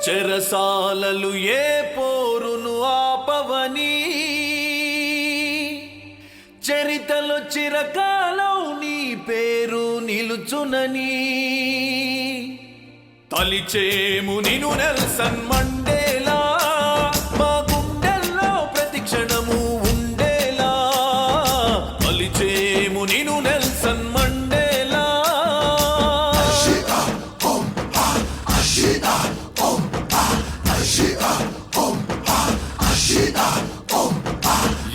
చెరసాలలు ఏ పోరును ఆపవని, చరితలో చిరకాలం నీ పేరు నిలుచునని. తలిచేము నిను నెల్సన్ మండేలా, మా గుండెల్లో ప్రతి క్షణము ఉండేలా. తలిచేము నిను నెల్సన్ మండేలా.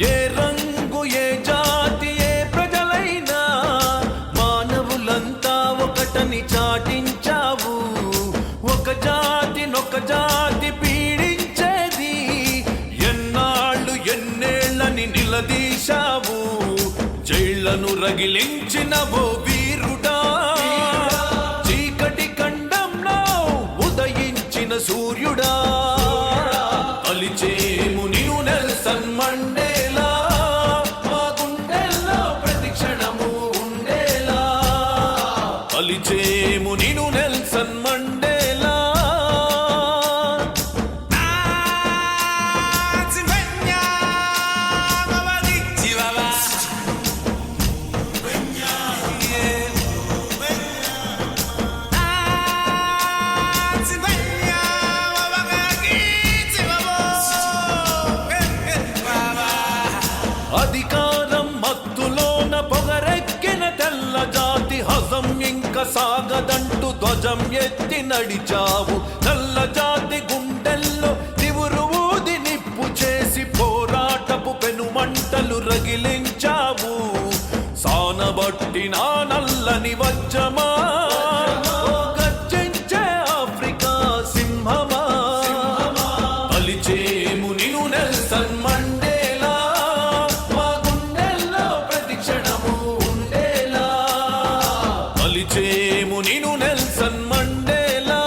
ఏ రంగు ఏ జాతి ఏ ప్రజలైనా మానవులంతా ఒకటని చాటించావు. ఒక జాతి పీడించేది ఎన్నాళ్ళు ఎన్నేళ్ళని నిలదీశావు. జైళ్లను రగిలించిన ఓ వీరుడా, చీకటి ఖండంలో ఉదయించిన సూర్యుడా. తలిచేము నిను నెల్సన్ మండేలా, మా గుండెల్లో ప్రతి క్షణము ఉండేలా. తలిచేము నిను నెల్సన్ మండేలా. అధికారం మత్తులోన పొగరెక్కిన తెల్ల జాతి హజం ఇంక సాగదంటూ ధ్వజం ఎత్తి నడిచావు. తెల్ల జాతి గుండెల్లో నివురు ఊది నిప్పు చేసి పోరాటపు పెనుమంటలు రగిలించావు. సానబట్టిన నల్లని వజ్రమా, గర్జించే ఆఫ్రికా సింహమా. తలిచేము నిను నెల్సన్ మండేలా, మా గుండెల్లో ప్రతి క్షణము ఉండేలా. తలిచేము నిను నెల్సన్ మండేలా.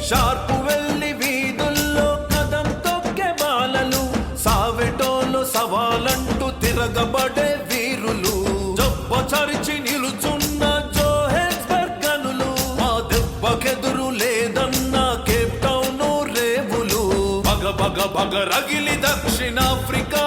షార్పు వెళ్ళి వీధుల్లో కదం తొక్కే బాలలు, సావెటోలో సవాలంటూ తిరగబడే వీరులు. జబ్బ చరిచి నిలుచున్న జోహెన్స్బర్గ్ గనులు, మా దెబ్బకెదురు లేదన్న కేప్ టౌన్ రేవులు. బగ బగ బగ రగిలి దక్షిణాఫ్రికా